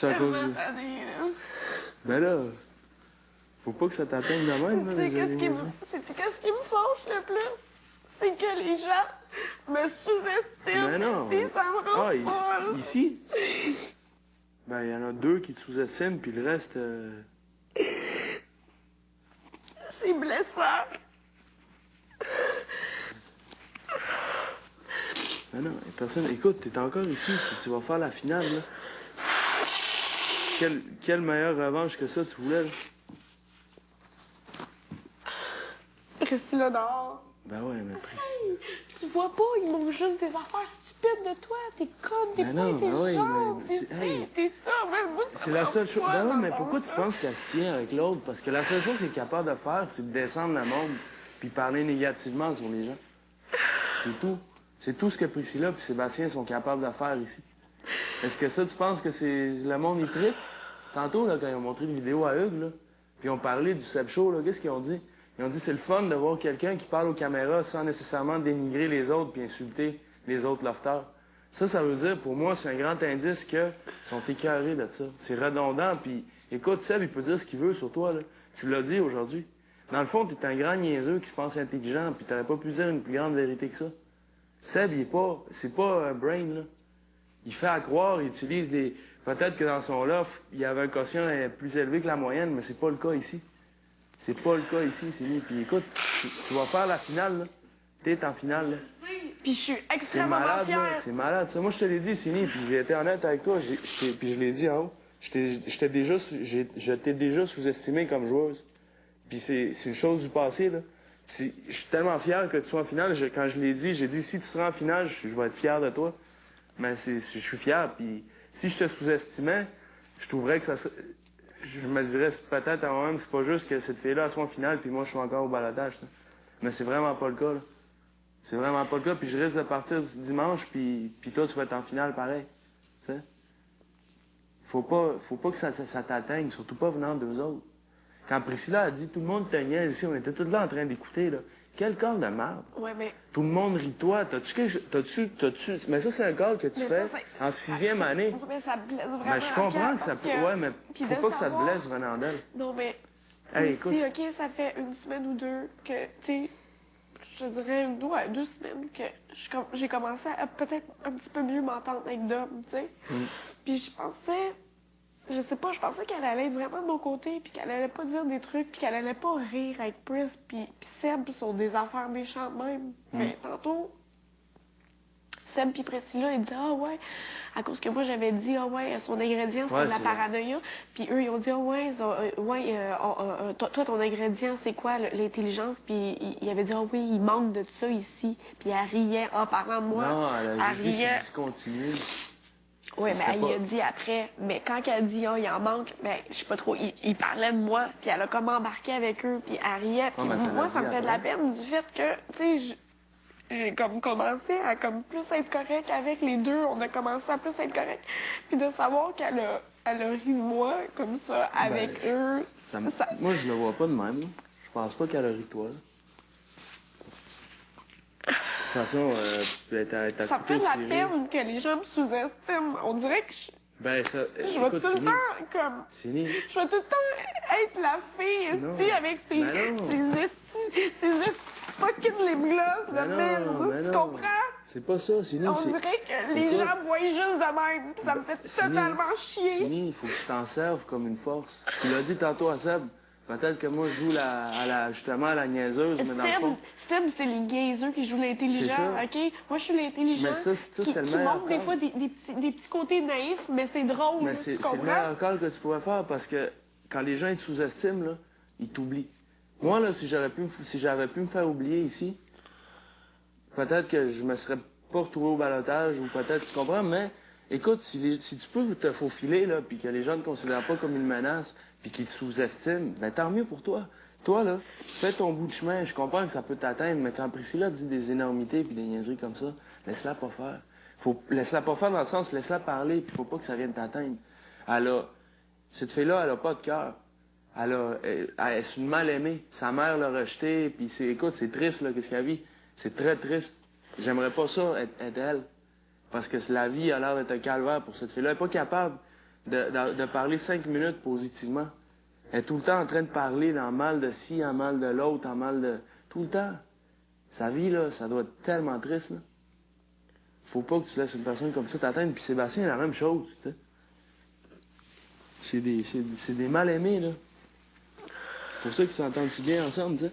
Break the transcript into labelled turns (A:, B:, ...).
A: C'est à cause de... Ben là, faut pas que ça t'atteigne de même, là, les animaux.
B: Sais-tu qu'est-ce qui me fâche le plus? C'est que les gens me sous-estiment.
A: Ben non.
B: Ici, ça me rend folle.
A: Ici? Ben, il y en a 2 qui te sous-estiment, puis le reste...
B: C'est blessant.
A: Ben non, personne... Écoute, t'es encore ici, puis tu vas faire la finale, là. Quelle meilleure revanche que ça, tu voulais, là?
B: Priscilla dehors.
A: Ben ouais, mais Priscilla...
B: Hey, tu vois pas, ils m'ont juste des affaires stupides de toi. T'es conne, t'es
A: Ben
B: pas
A: non, ben ouais,
B: intelligente.
A: mais...
B: T'es ça, même moi,
A: C'est la seule chose... Ben ouais, mais pourquoi tu penses qu'elle se tient avec l'autre? Parce que la seule chose qu'elle est capable de faire, c'est de descendre le monde puis parler négativement sur les gens. C'est tout. C'est tout ce que Priscilla et Sébastien sont capables de faire ici. Est-ce que ça, tu penses que c'est le monde y tripe? Tantôt, là, quand ils ont montré une vidéo à Hugues, là, puis ils ont parlé du Seb Show, là, qu'est-ce qu'ils ont dit? Ils ont dit c'est le fun de voir quelqu'un qui parle aux caméras sans nécessairement dénigrer les autres puis insulter les autres lofters. Ça veut dire, pour moi, c'est un grand indice qu'ils sont écœurés de ça. C'est redondant, puis écoute, Seb, il peut dire ce qu'il veut sur toi, là. Tu l'as dit aujourd'hui. Dans le fond, t'es un grand niaiseux qui se pense intelligent, puis t'aurais pas pu dire une plus grande vérité que ça. Seb, c'est pas un brain, là. Il fait à croire, il utilise des... Peut-être que dans son loft, il y avait un quotient plus élevé que la moyenne, mais c'est pas le cas ici. C'est pas le cas ici, c'est lui. Puis écoute, tu vas faire la finale, là. T'es en finale, là.
B: Puis je suis extrêmement fière.
A: C'est malade, ça. Moi, je te l'ai dit, Sini, puis j'ai été honnête avec toi, puis je l'ai dit en haut. Je t'ai déjà sous-estimé comme joueuse. Puis c'est une chose du passé, là. Je suis tellement fier que tu sois en finale. Quand je l'ai dit, j'ai dit, si tu seras en finale, je vais être fier de toi. Mais je suis fier, puis si je te sous-estimais, je trouverais que ça... Je me dirais peut-être à moi-même, c'est pas juste que cette fille-là soit en finale, puis moi, je suis encore au balotage, ça. Mais c'est vraiment pas le cas, là. C'est vraiment pas le cas, puis je risque de partir dimanche, puis toi, tu vas être en finale pareil. Tu sais? Faut pas que ça t'atteigne, surtout pas venant d'eux autres. Quand Priscilla a dit tout le monde te niaise ici, on était tous là en train d'écouter, là. Quel corps de merde.
B: Ouais, mais...
A: Tout le monde rit toi. Mais ça, c'est un corps que tu fais en 6e année.
B: Mais ça blesse vraiment.
A: Mais je comprends que ça peut... Ouais, mais faut pas que ça te blesse venant d'elle.
B: Non, mais...
A: Hey,
B: écoute... OK, ça fait 1 semaine ou 2 que, tu sais... Je dirais 2 semaines que j'ai commencé à peut-être un petit peu mieux m'entendre avec Dom, tu sais. Puis je pensais... Je sais pas, je pensais qu'elle allait être vraiment de mon côté, puis qu'elle allait pas dire des trucs, puis qu'elle allait pas rire avec Pris, puis Seb sur des affaires méchantes même. Mais tantôt, Seb puis Priscilla, ils disaient « Ah ouais », à cause que moi j'avais dit « Ah ouais, son ingrédient c'est de la paranoïa », puis eux ils ont dit « Ah ouais, toi ton ingrédient c'est quoi, l'intelligence », puis ils avaient dit « Ah oui, il manque de ça ici », puis elle riait en parlant de moi.
A: Non, elle a
B: riait.
A: dit c'est discontinué.
B: Oui, mais elle y a dit après. Mais quand elle a dit, oh, il en manque, ben, je sais pas trop, il parlait de moi, puis elle a comme embarqué avec eux, puis elle riait. Puis moi, ça me fait de la peine du fait que, tu sais, j'ai comme commencé à comme plus être correct avec les deux. On a commencé à plus être correct. Puis de savoir qu'elle a ri de moi comme ça avec eux.
A: Moi, je le vois pas de même, là. Je pense pas qu'elle a ri de toi, là. De toute façon,
B: ça me fait de la peine que les gens me sous-estiment. On dirait que je vais tout le temps comme... Je vais tout le temps être la fille ici avec ses fucking lip gloss de merde. Tu comprends?
A: C'est pas ça, Sini.
B: On dirait que les gens me voient juste de même. Pis ça me fait totalement chier.
A: Sini, il faut que tu t'en serves comme une force. Tu l'as dit tantôt à Seb. Peut-être que moi, je joue justement à la niaiseuse, mais dans le fond...
B: Seb, c'est les niaiseux qui jouent l'intelligent, OK? Moi, je suis l'intelligent qui montre des fois des petits côtés naïfs, mais c'est drôle.
A: Mais c'est le meilleur call que tu pourrais faire, parce que quand les gens ils te sous-estiment, là, ils t'oublient. Moi, là, si j'avais pu me faire oublier ici, peut-être que je me serais pas retrouvé au balotage, ou peut-être, tu comprends, mais... Écoute, si tu peux te faufiler, là, puis que les gens ne te considèrent pas comme une menace, puis qu'ils te sous-estiment, ben tant mieux pour toi. Toi, là, fais ton bout de chemin. Je comprends que ça peut t'atteindre, mais quand Priscilla dit des énormités puis des niaiseries comme ça, laisse-la pas faire. Laisse-la pas faire dans le sens, laisse-la parler, puis faut pas que ça vienne t'atteindre. Cette fille-là, elle a pas de cœur. C'est une mal-aimée. Sa mère l'a rejetée, puis écoute, c'est triste, là, qu'est-ce qu'elle vit. C'est très triste. J'aimerais pas ça, être elle. Parce que la vie a l'air d'être un calvaire pour cette fille-là. Elle n'est pas capable de parler 5 minutes positivement. Elle est tout le temps en train de parler dans mal de ci, en mal de l'autre, en mal de... Tout le temps. Sa vie, là, ça doit être tellement triste, là. Faut pas que tu laisses une personne comme ça t'atteindre. Puis Sébastien, la même chose, tu sais. C'est des mal-aimés, là. C'est pour ça qu'ils s'entendent si bien ensemble, tu sais.